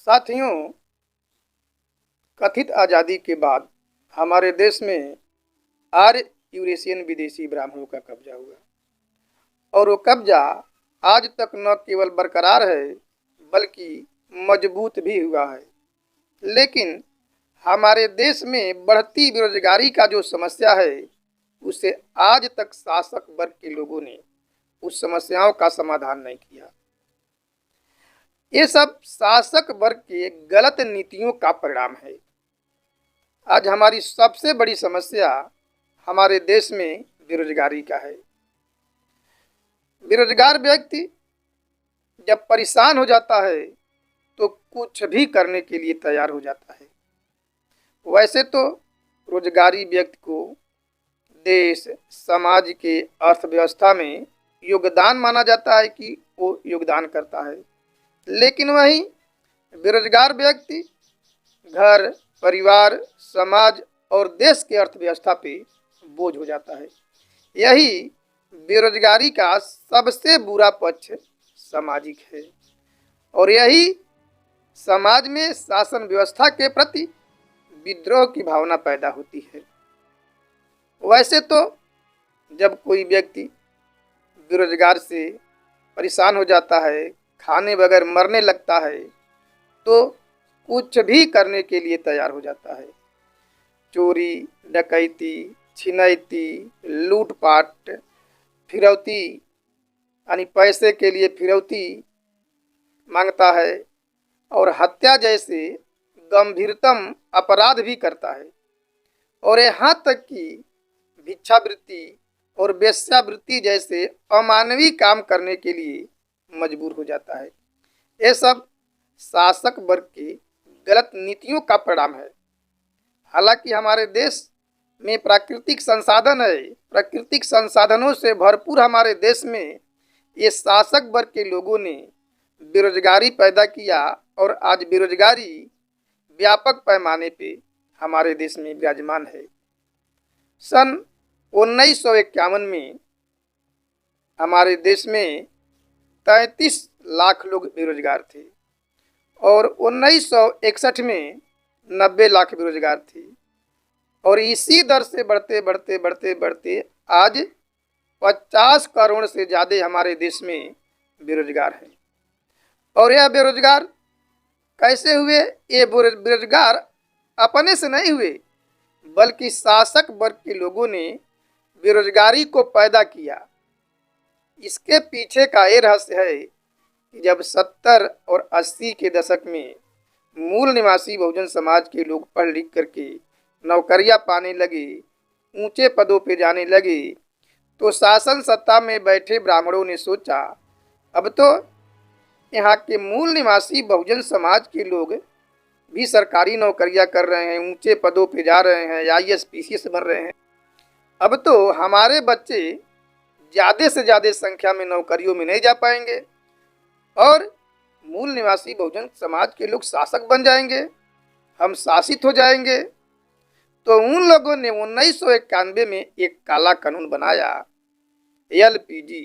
साथियों, कथित आज़ादी के बाद हमारे देश में आर्य यूरेशियन विदेशी ब्राह्मणों का कब्जा हुआ और वो कब्जा आज तक न केवल बरकरार है बल्कि मजबूत भी हुआ है। लेकिन हमारे देश में बढ़ती बेरोजगारी का जो समस्या है उसे आज तक शासक वर्ग के लोगों ने उस समस्याओं का समाधान नहीं किया। ये सब शासक वर्ग के गलत नीतियों का परिणाम है। आज हमारी सबसे बड़ी समस्या हमारे देश में बेरोजगारी का है। बेरोजगार व्यक्ति जब परेशान हो जाता है तो कुछ भी करने के लिए तैयार हो जाता है। वैसे तो रोजगारी व्यक्ति को देश समाज के अर्थव्यवस्था में योगदान माना जाता है कि वो योगदान करता है, लेकिन वहीं बेरोजगार व्यक्ति घर, परिवार, समाज और देश के अर्थव्यवस्था पे बोझ हो जाता है। यही बेरोजगारी का सबसे बुरा पक्ष सामाजिक है और यही समाज में शासन व्यवस्था के प्रति विद्रोह की भावना पैदा होती है। वैसे तो जब कोई व्यक्ति बेरोजगार से परेशान हो जाता है, खाने बगैर मरने लगता है, तो कुछ भी करने के लिए तैयार हो जाता है। चोरी, डकैती, छिनैती, लूटपाट, फिरौती यानी पैसे के लिए फिरौती मांगता है और हत्या जैसे गंभीरतम अपराध भी करता है और यहाँ तक कि भिक्षावृत्ति और वेश्यावृत्ति जैसे अमानवीय काम करने के लिए मजबूर हो जाता है। ये सब शासक वर्ग की गलत नीतियों का परिणाम है। हालांकि हमारे देश में प्राकृतिक संसाधन है, प्राकृतिक संसाधनों से भरपूर हमारे देश में ये शासक वर्ग के लोगों ने बेरोजगारी पैदा किया और आज बेरोजगारी व्यापक पैमाने पे हमारे देश में विराजमान है। सन 1951 में हमारे देश में 33 लाख लोग बेरोजगार थे और 1961 में 90 लाख बेरोजगार थे और इसी दर से बढ़ते बढ़ते बढ़ते बढ़ते आज 50 करोड़ से ज़्यादा हमारे देश में बेरोजगार हैं। और यह बेरोजगार कैसे हुए? ये बेरोजगार अपने से नहीं हुए बल्कि शासक वर्ग के लोगों ने बेरोजगारी को पैदा किया। इसके पीछे का ये रहस्य है कि जब 70 और 80 के दशक में मूल निवासी बहुजन समाज के लोग पढ़ लिख करके नौकरियां पाने लगे, ऊंचे पदों पे जाने लगे, तो शासन सत्ता में बैठे ब्राह्मणों ने सोचा अब तो यहाँ के मूल निवासी बहुजन समाज के लोग भी सरकारी नौकरियां कर रहे हैं, ऊंचे पदों पे जा रहे हैं, IAS PCS बन रहे हैं। अब तो हमारे बच्चे ज़्यादा से ज़्यादा संख्या में नौकरियों में नहीं जा पाएंगे और मूल निवासी बहुजन समाज के लोग शासक बन जाएंगे, हम शासित हो जाएंगे। तो उन लोगों ने 1991 में एक काला कानून बनाया, LPG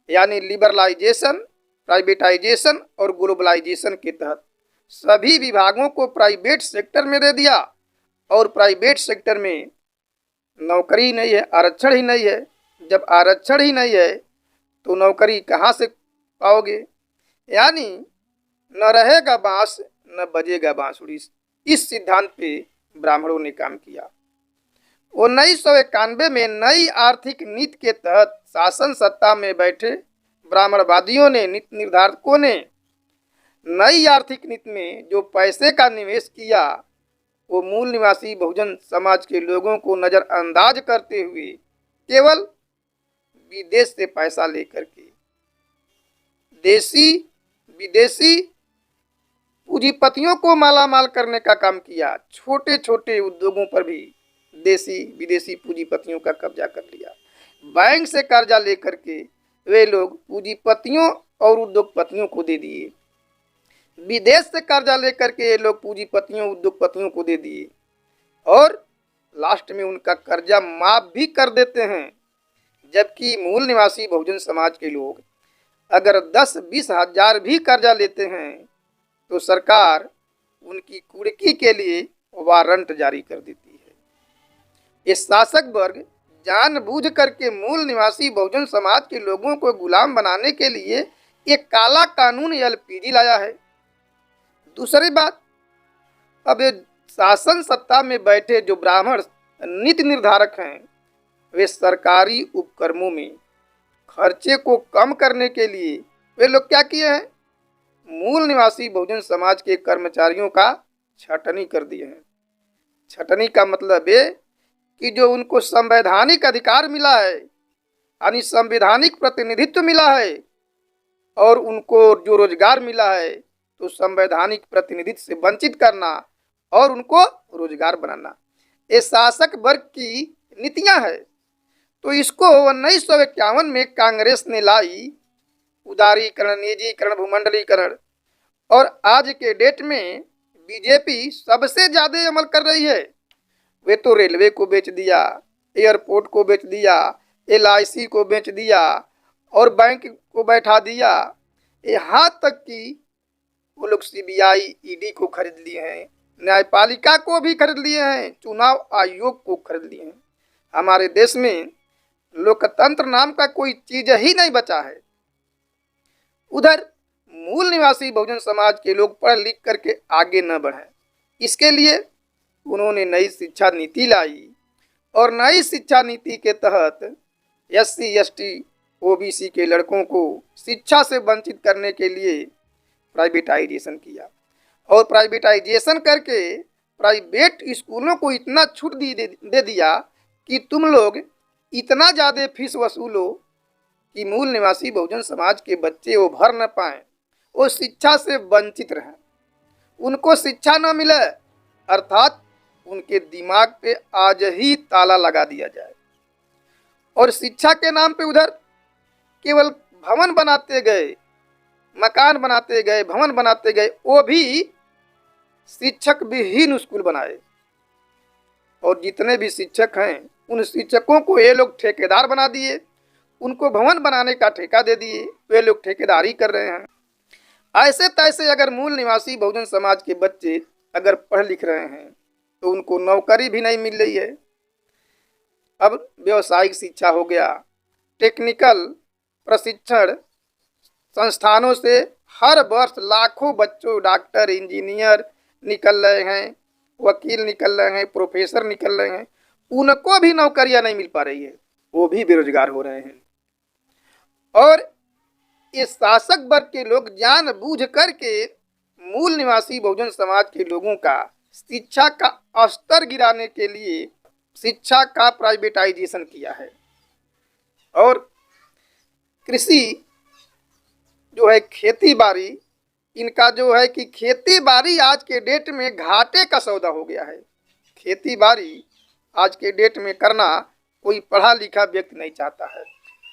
यानी लिबरलाइजेशन, प्राइवेटाइजेशन और ग्लोबलाइजेशन के तहत सभी विभागों को प्राइवेट सेक्टर में दे दिया और प्राइवेट सेक्टर में नौकरी नहीं है, आरक्षण ही नहीं है। जब आरक्षण ही नहीं है तो नौकरी कहाँ से पाओगे? यानी न रहेगा बांस न बजेगा बांसुरी। इस सिद्धांत पे ब्राह्मणों ने काम किया। 1991 में नई आर्थिक नीति के तहत शासन सत्ता में बैठे ब्राह्मणवादियों ने, नीति निर्धारकों ने नई आर्थिक नीति में जो पैसे का निवेश किया वो मूल निवासी बहुजन समाज के लोगों को नज़रअंदाज करते हुए केवल विदेश से पैसा लेकर के देसी विदेशी पूंजीपतियों को मालामाल करने का काम किया। छोटे छोटे उद्योगों पर भी देसी विदेशी पूंजीपतियों का कब्जा कर लिया। बैंक से कर्जा लेकर के वे लोग पूंजीपतियों और उद्योगपतियों को दे दिए। विदेश से कर्जा लेकर के ये लोग पूंजीपतियों उद्योगपतियों को दे दिए और लास्ट में उनका कर्जा माफ भी कर देते हैं। जबकि मूल निवासी बहुजन समाज के लोग अगर 10-20 हज़ार भी कर्जा लेते हैं तो सरकार उनकी कुर्की के लिए वारंट जारी कर देती है। ये शासक वर्ग जानबूझ करके मूल निवासी बहुजन समाज के लोगों को गुलाम बनाने के लिए एक काला कानून एलपीजी लाया है। दूसरी बात, अब ये शासन सत्ता में बैठे जो ब्राह्मण नीति निर्धारक हैं, वे सरकारी उपक्रमों में खर्चे को कम करने के लिए वे लोग क्या किए हैं, मूल निवासी बहुजन समाज के कर्मचारियों का छटनी कर दिए हैं। छटनी का मतलब है कि जो उनको संवैधानिक अधिकार मिला है, यानी संवैधानिक प्रतिनिधित्व मिला है, और उनको जो रोजगार मिला है, तो संवैधानिक प्रतिनिधित्व से वंचित करना और उनको रोजगार बनाना, ये शासक वर्ग की नीतियां है। तो इसको 1951 में कांग्रेस ने लाई, उदारीकरण, निजीकरण, भूमंडलीकरण, और आज के डेट में बीजेपी सबसे ज्यादा अमल कर रही है। वे तो रेलवे को बेच दिया, एयरपोर्ट को बेच दिया, एलआईसी को बेच दिया और बैंक को बैठा दिया। यहाँ तक कि वो लोग सीबीआई, ईडी को खरीद लिए हैं, न्यायपालिका को भी खरीद लिए हैं, चुनाव आयोग को खरीद लिए हैं। हमारे देश में लोकतंत्र नाम का कोई चीज ही नहीं बचा है। उधर मूल निवासी बहुजन समाज के लोग पढ़ लिख करके आगे न बढ़े, इसके लिए उन्होंने नई शिक्षा नीति लाई, और नई शिक्षा नीति के तहत एससी, एसटी, ओबीसी के लड़कों को शिक्षा से वंचित करने के लिए प्राइवेटाइजेशन किया, और प्राइवेटाइजेशन करके प्राइवेट स्कूलों को इतना छूट दे दिया कि तुम लोग इतना ज़्यादा फीस वसूलो कि मूल निवासी बहुजन समाज के बच्चे वो भर न पाएँ, वो शिक्षा से वंचित रहें, उनको शिक्षा न मिले, अर्थात उनके दिमाग पे आज ही ताला लगा दिया जाए। और शिक्षा के नाम पे उधर केवल भवन बनाते गए, मकान बनाते गए, भवन बनाते गए, वो भी शिक्षक विहीन स्कूल बनाए। और जितने भी शिक्षक हैं, उन शिक्षकों को ये लोग ठेकेदार बना दिए, उनको भवन बनाने का ठेका दे दिए, वे लोग ठेकेदारी कर रहे हैं। ऐसे तैसे अगर मूल निवासी बहुजन समाज के बच्चे अगर पढ़ लिख रहे हैं तो उनको नौकरी भी नहीं मिल रही है। अब व्यावसायिक शिक्षा हो गया, टेक्निकल प्रशिक्षण संस्थानों से हर वर्ष लाखों बच्चों डॉक्टर, इंजीनियर निकल रहे हैं, वकील निकल रहे हैं, प्रोफेसर निकल रहे हैं, उनको भी नौकरियां नहीं मिल पा रही है, वो भी बेरोजगार हो रहे हैं। और इस शासक वर्ग के लोग जानबूझ करके मूल निवासी बहुजन समाज के लोगों का शिक्षा का स्तर गिराने के लिए शिक्षा का प्राइवेटाइजेशन किया है। और कृषि जो है, खेती बाड़ी, इनका जो है कि खेती बाड़ी आज के डेट में घाटे का सौदा हो गया है। खेती बाड़ी आज के डेट में करना कोई पढ़ा लिखा व्यक्ति नहीं चाहता है,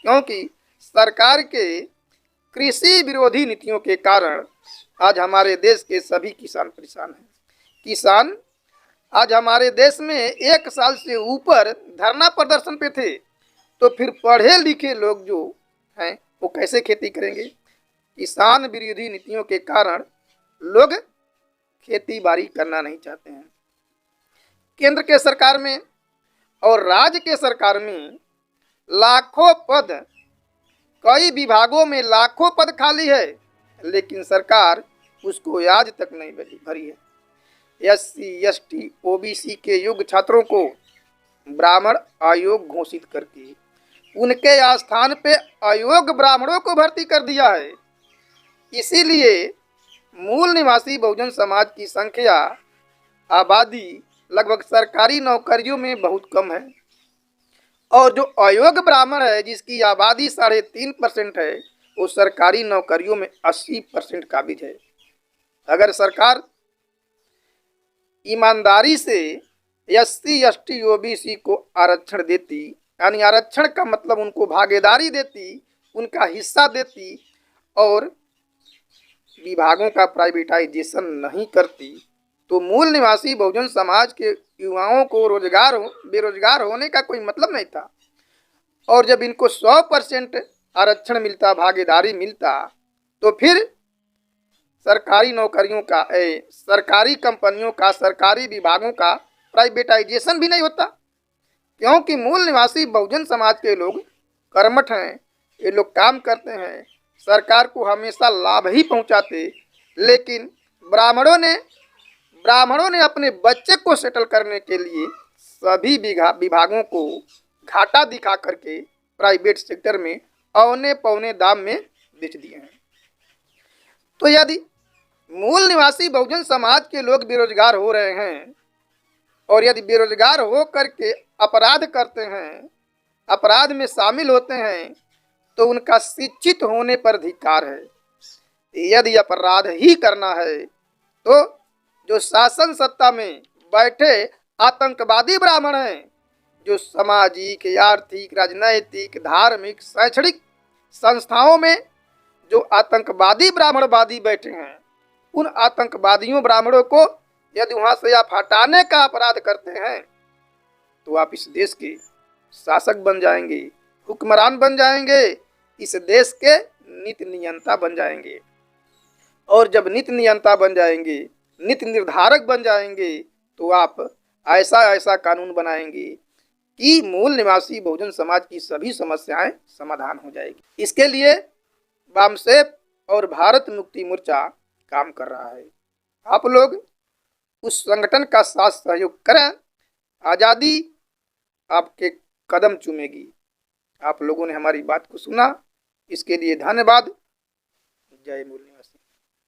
क्योंकि सरकार के कृषि विरोधी नीतियों के कारण आज हमारे देश के सभी किसान परेशान हैं। किसान आज हमारे देश में 1 साल से ऊपर धरना प्रदर्शन पे थे, तो फिर पढ़े लिखे लोग जो हैं वो कैसे खेती करेंगे? किसान विरोधी नीतियों के कारण लोग खेती बाड़ी करना नहीं चाहते हैं। केंद्र के सरकार में और राज्य के सरकार में लाखों पद, कई विभागों में लाखों पद खाली है, लेकिन सरकार उसको आज तक नहीं भरी है। एससी, एसटी, ओबीसी के योग्य छात्रों को ब्राह्मण आयोग घोषित करके उनके स्थान पे अयोग्य ब्राह्मणों को भर्ती कर दिया है। इसीलिए मूल निवासी बहुजन समाज की संख्या, आबादी लगभग सरकारी नौकरियों में बहुत कम है, और जो अयोग्य ब्राह्मण है जिसकी आबादी 3.5% है, वो सरकारी नौकरियों में 80% काबिज है। अगर सरकार ईमानदारी से एससी, एसटी, ओबीसी को आरक्षण देती, यानी आरक्षण का मतलब उनको भागीदारी देती, उनका हिस्सा देती, और विभागों का प्राइवेटाइजेशन नहीं करती, तो मूल निवासी बहुजन समाज के युवाओं को बेरोजगार होने का कोई मतलब नहीं था। और जब इनको 100% आरक्षण मिलता, भागीदारी मिलता, तो फिर सरकारी नौकरियों का सरकारी कंपनियों का, सरकारी विभागों का प्राइवेटाइजेशन भी नहीं होता, क्योंकि मूल निवासी बहुजन समाज के लोग कर्मठ हैं। ये लोग काम करते हैं, सरकार को हमेशा लाभ ही पहुंचाते, लेकिन ब्राह्मणों ने अपने बच्चे को सेटल करने के लिए सभी विभागों को घाटा दिखा करके प्राइवेट सेक्टर में औने पौने दाम में बेच दिए हैं। तो यदि मूल निवासी बहुजन समाज के लोग बेरोजगार हो रहे हैं और यदि बेरोजगार हो करके अपराध करते हैं, अपराध में शामिल होते हैं, तो उनका शिक्षित होने पर धिक्कार है। यदि अपराध ही करना है तो जो शासन सत्ता में बैठे आतंकवादी ब्राह्मण हैं, जो सामाजिक, आर्थिक, राजनैतिक, धार्मिक, शैक्षणिक संस्थाओं में जो आतंकवादी ब्राह्मणवादी बैठे हैं, उन आतंकवादियों ब्राह्मणों को यदि वहां से आप हटाने का अपराध करते हैं तो आप इस देश के शासक बन जाएंगे, हुक्मरान बन जाएंगे, इस देश के नीति नियंता बन जाएंगे। और जब नीति नियंता बन जाएंगे, नीति निर्धारक बन जाएंगे, तो आप ऐसा कानून बनाएंगे कि मूल निवासी बहुजन समाज की सभी समस्याएं समाधान हो जाएगी। इसके लिए वामसेप और भारत मुक्ति मोर्चा काम कर रहा है। आप लोग उस संगठन का साथ सहयोग करें, आज़ादी आपके कदम चूमेगी। आप लोगों ने हमारी बात को सुना, इसके लिए धन्यवाद। जय मूल।